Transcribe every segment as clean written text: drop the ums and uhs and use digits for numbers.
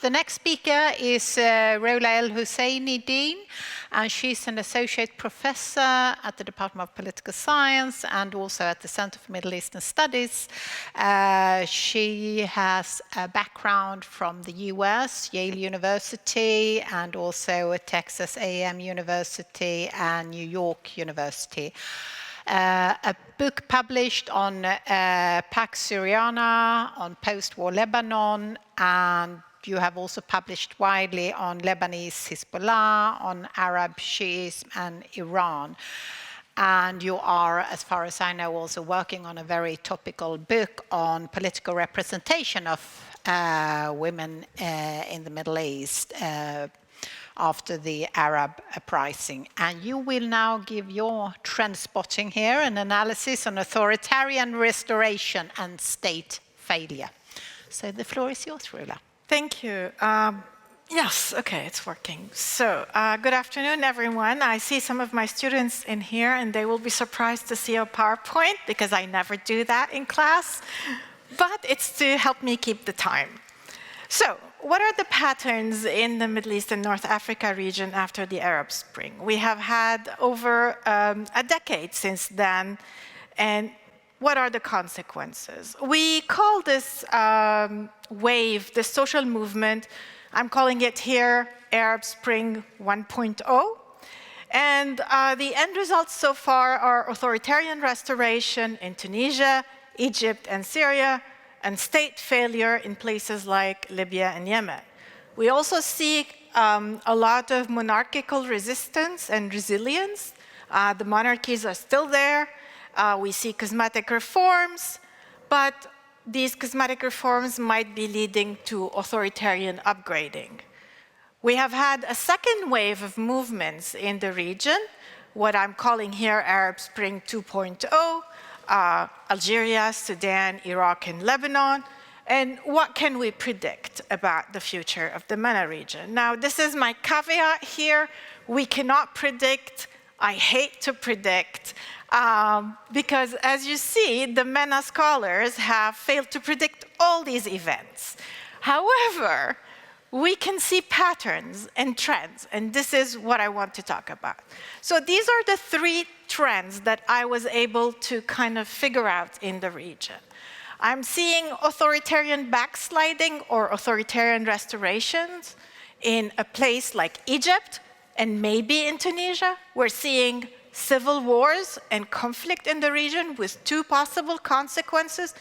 The next speaker is Rola El-Husseini, Dean, and she's an associate professor at the Department of Political Science and also at the Center for Middle Eastern Studies. She has a background from the US, Yale University, and also at Texas A&M University and New York University. A book published on Pax Syriana, on post-war Lebanon, and you have also published widely on Lebanese Hezbollah, on Arab Shiism and Iran. And you are, as far as I know, also working on a very topical book on political representation of women in the Middle East after the Arab uprising. And you will now give your trend spotting here, an analysis on authoritarian restoration and state failure. So the floor is yours, Rola. Thank you. Yes, okay, it's working. So, good afternoon, everyone. I see some of my students in here, and they will be surprised to see a PowerPoint, because I never do that in class. But it's to help me keep the time. So, what are the patterns in the Middle East and North Africa region after the Arab Spring? We have had over a decade since then, and what are the consequences? We call this wave, this social movement, I'm calling it here Arab Spring 1.0. And the end results so far are authoritarian restoration in Tunisia, Egypt, and Syria, and state failure in places like Libya and Yemen. We also see a lot of monarchical resistance and resilience. The monarchies are still there. We see cosmetic reforms, but these cosmetic reforms might be leading to authoritarian upgrading. We have had a second wave of movements in the region, what I'm calling here Arab Spring 2.0, Algeria, Sudan, Iraq, and Lebanon. And what can we predict about the future of the MENA region? Now, this is my caveat here. We cannot predict. I hate to predict. Because as you see, the MENA scholars have failed to predict all these events. However, we can see patterns and trends, and this is what I want to talk about. So these are the three trends that I was able to kind of figure out in the region. I'm seeing authoritarian backsliding or authoritarian restorations in a place like Egypt and maybe in Tunisia. We're seeing civil wars and conflict in the region with two possible consequences,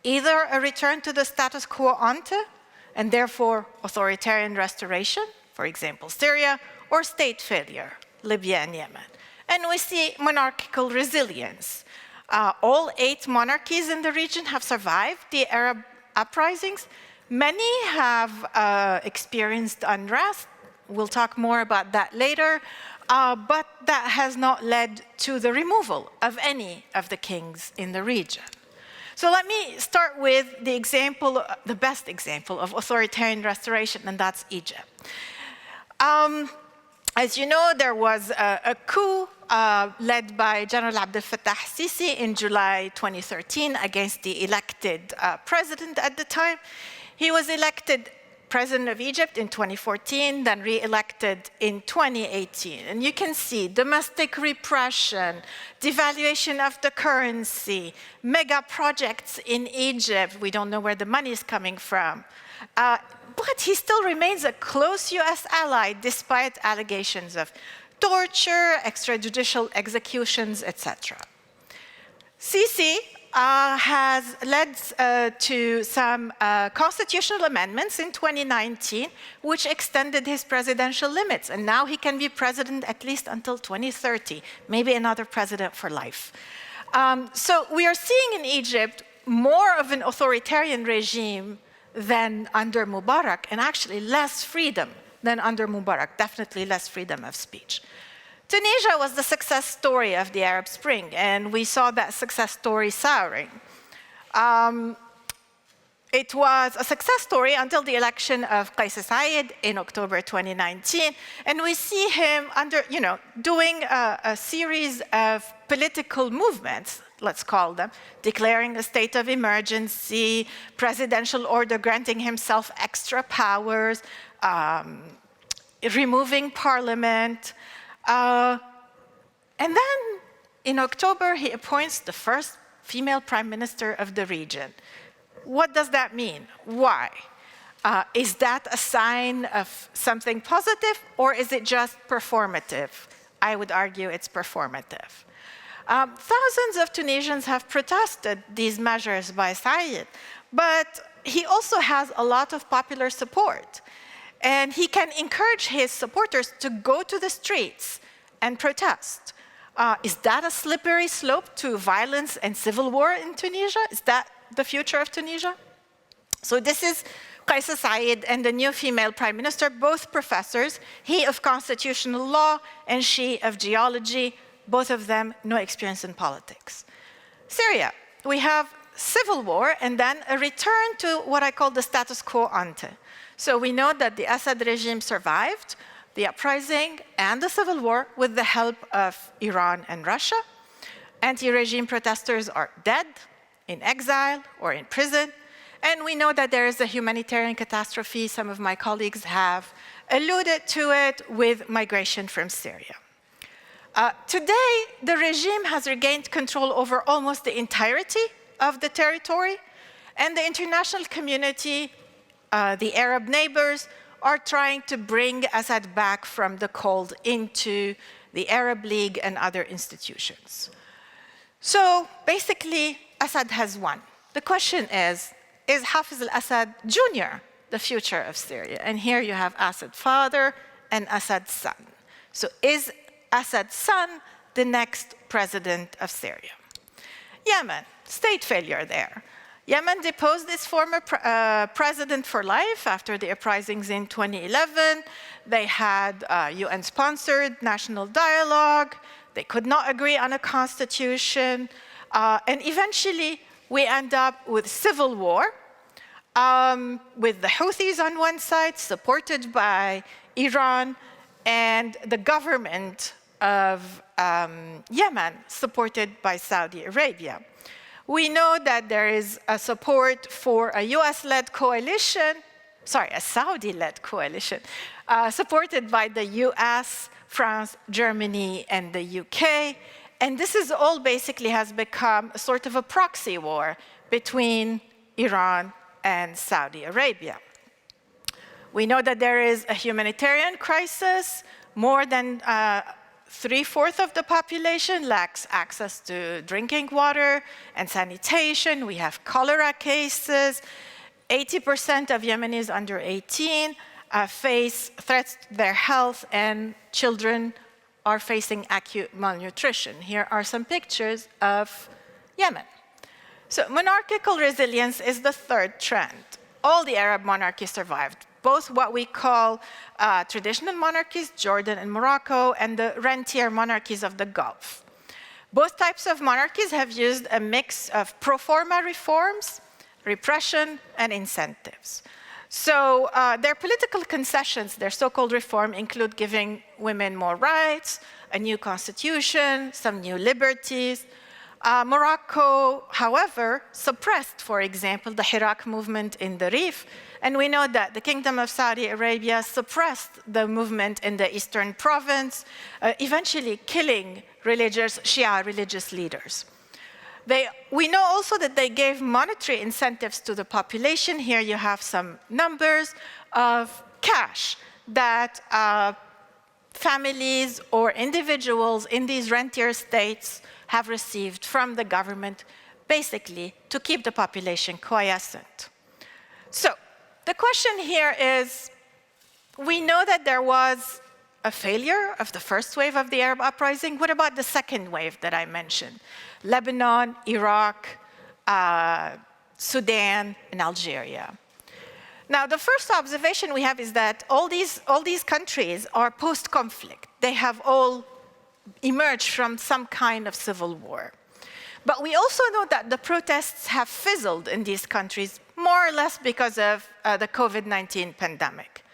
either a return to the status quo ante, and therefore authoritarian restoration, for example, Syria, or state failure, Libya and Yemen. And we see monarchical resilience. All 8 monarchies in the region have survived the Arab uprisings. Many have experienced unrest. We'll talk more about that later. But that has not led to the removal of any of the kings in the region. So let me start with the example, the best example of authoritarian restoration, and that's Egypt. As you know, there was a coup led by General Abdel Fattah al-Sisi in July 2013 against the elected president at the time. He was elected President of Egypt in 2014, then re-elected in 2018. And you can see domestic repression, devaluation of the currency, mega projects in Egypt. We don't know where the money is coming from. But he still remains a close US ally despite allegations of torture, extrajudicial executions, etc. Sisi has led to some constitutional amendments in 2019, which extended his presidential limits. And now he can be president at least until 2030, maybe another president for life. So we are seeing in Egypt more of an authoritarian regime than under Mubarak, and actually less freedom than under Mubarak, definitely less freedom of speech. Tunisia was the success story of the Arab Spring, and we saw that success story souring. It was a success story until the election of Qais Said in October 2019, and we see him doing a series of political movements let's call them, declaring a state of emergency, presidential order granting himself extra powers, removing parliament. And then in October, he appoints the first female prime minister of the region. What does that mean? Why? Is that a sign of something positive, or is it just performative? I would argue it's performative. Thousands of Tunisians have protested these measures by Said, but he also has a lot of popular support. And he can encourage his supporters to go to the streets and protest. Is that a slippery slope to violence and civil war in Tunisia? Is that the future of Tunisia? So this is Kais Said and the new female prime minister, both professors, he of constitutional law and she of geology, both of them no experience in politics. Syria, we have civil war and then a return to what I call the status quo ante. So we know that the Assad regime survived the uprising and the civil war with the help of Iran and Russia. Anti-regime protesters are dead, in exile, or in prison. And we know that there is a humanitarian catastrophe. Some of my colleagues have alluded to it with migration from Syria. Today, the regime has regained control over almost the entirety of the territory, and the international community, the Arab neighbors, are trying to bring Assad back from the cold into the Arab League and other institutions. So basically, Assad has won. The question is Hafez al-Assad Jr. the future of Syria? And here you have Assad's father and Assad's son. So is Assad's son the next president of Syria? Yemen, state failure there. Yemen deposed its former president for life after the uprisings in 2011. They had UN-sponsored national dialogue. They could not agree on a constitution. And eventually, we end up with civil war, with the Houthis on one side, supported by Iran, and the government of Yemen, supported by Saudi Arabia. We know that there is a support for a US-led coalition, a Saudi-led coalition, supported by the US, France, Germany, and the UK. And this is all basically has become a sort of a proxy war between Iran and Saudi Arabia. We know that there is a humanitarian crisis. More than 3/4 of the population lacks access to drinking water and sanitation. We have cholera cases. 80% of Yemenis under 18 face threats to their health, and children are facing acute malnutrition. Here are some pictures of Yemen. So monarchical resilience is the third trend. All the Arab monarchies survived, both what we call traditional monarchies, Jordan and Morocco, and the rentier monarchies of the Gulf. Both types of monarchies have used a mix of pro forma reforms, repression, and incentives. So their political concessions, their so-called reform, include giving women more rights, a new constitution, some new liberties. Morocco, however, suppressed, for example, the Hirak movement in the Rif, and we know that the Kingdom of Saudi Arabia suppressed the movement in the eastern province, eventually killing Shia religious leaders. We know also that they gave monetary incentives to the population. Here you have some numbers of cash that families or individuals in these rentier states have received from the government, basically to keep the population quiescent. So the question here is, we know that there was a failure of the first wave of the Arab uprising. What about the second wave that I mentioned? Lebanon, Iraq, Sudan, and Algeria. Now, the first observation we have is that all these countries are post-conflict. They have all emerged from some kind of civil war. But we also know that the protests have fizzled in these countries, more or less because of the COVID-19 pandemic.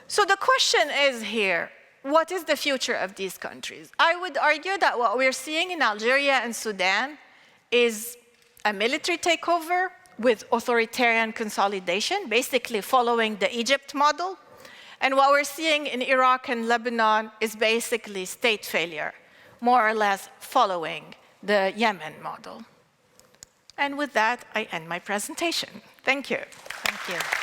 So the question is here, what is the future of these countries? I would argue that what we're seeing in Algeria and Sudan is a military takeover with authoritarian consolidation, basically following the Egypt model. And what we're seeing in Iraq and Lebanon is basically state failure, more or less following the Yemen model. And with that, I end my presentation. Thank you. Thank you.